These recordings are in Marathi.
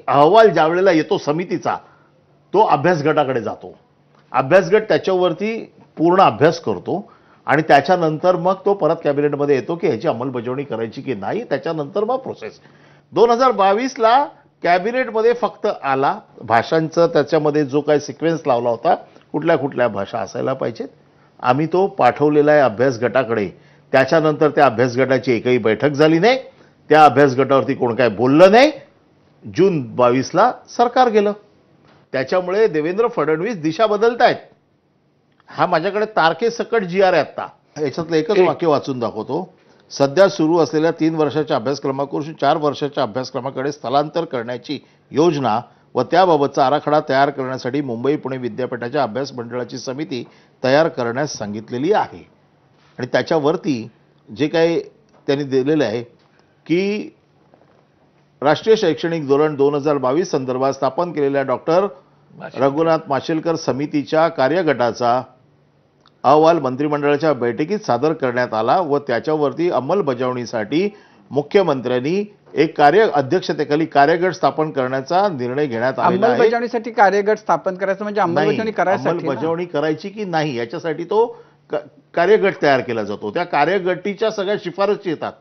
अहवाल ज्या वेळेला येतो समितीचा, तो अभ्यास गटाकडे जातो. अभ्यास गट त्याच्यावरती पूर्ण अभ्यास करतो आणि त्याच्यानंतर मग तो परत कॅबिनेटमध्ये येतो की ह्याची अंमलबजावणी करायची की नाही. त्याच्यानंतर मग प्रोसेस 2022ला कॅबिनेटमध्ये फक्त आला. भाषांचं त्याच्यामध्ये जो काही सिक्वेन्स लावला होता, कुठल्या कुठल्या भाषा असायला पाहिजेत, आम्ही तो पाठवलेला आहे अभ्यास गटाकडे. त्याच्यानंतर त्या अभ्यास गटाची एकही बैठक झाली नाही. त्या अभ्यास गटावरती कोण काय बोललं नाही. जून 22ला सरकार गेलं. त्याच्यामुळे देवेंद्र फडणवीस दिशा बदलतायत. हा माझ्याकडे तारखेसकट GR आहे आता. याच्यातलं एकच वाक्य वाचून दाखवतो. सध्या सुरू असलेल्या 3 वर्षाच्या अभ्यासक्रमाकडून 4 वर्षाच्या अभ्यासक्रमाकडे स्थलांतर करण्याची योजना व त्याबाबतचा आराखडा तयार करण्यासाठी मुंबई पुणे विद्यापीठाच्या अभ्यास मंडळाची समिती तयार करण्यास सांगितलेली आहे. आणि त्याच्यावरती जे काही त्यांनी दिलेलं आहे की राष्ट्रीय शैक्षणिक धोरण 2022 संदर्भात स्थापन केलेल्या डॉक्टर रघुनाथ माशेलकर समितीच्या कार्यगटाचा अहवाल मंत्रिमंडळाच्या बैठकीत सादर करण्यात आला व त्याच्यावरती अंमलबजावणीसाठी मुख्यमंत्र्यांनी एक अध्यक्षतेखाली कार्यगट स्थापन करण्याचा निर्णय घेण्यात आलेला आहे. अंमलबजावणीसाठी कार्यगट स्थापन करायचं म्हणजे अंमलबजावणी करायची की नाही याच्यासाठी तो कार्यगट तयार केला जातो. त्या कार्यगटीच्या सगळ्या शिफारसी येतात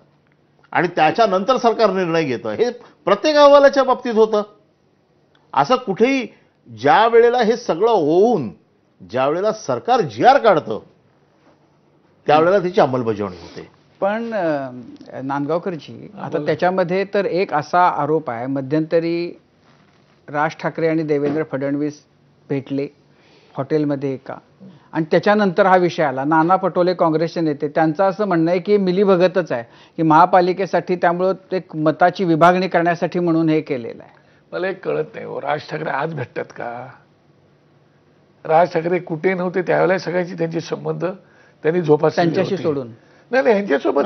आणि त्याच्यानंतर सरकार निर्णय घेतं. हे प्रत्येक अहवालाच्या बाबतीत होतं. असं कुठेही ज्या वेळेला हे सगळं होऊन ज्या वेळेला सरकार GR काढतं त्यावेळेला त्याची अंमलबजावणी होते. पण नांदगावकरजी, आता त्याच्यामध्ये तर एक असा आरोप आहे, मध्यंतरी राज ठाकरे आणि देवेंद्र फडणवीस भेटले हॉटेलमध्ये एका, आणि त्याच्यानंतर हा विषय आला. नाना पटोले काँग्रेसचे नेते, त्यांचं असं म्हणणं आहे की मिलीभगतच आहे की महापालिकेसाठी, त्यामुळं एक मताची विभागणी करण्यासाठी म्हणून हे केलेलं आहे. मला एक कळत नाही हो, राज ठाकरे आज भेटतात का? राज ठाकरे कुठे नव्हते त्यावेळेला सगळ्यांची त्यांचे संबंध त्यांनी जोपासले त्यांच्याशी सोडून नाही, यांच्यासोबत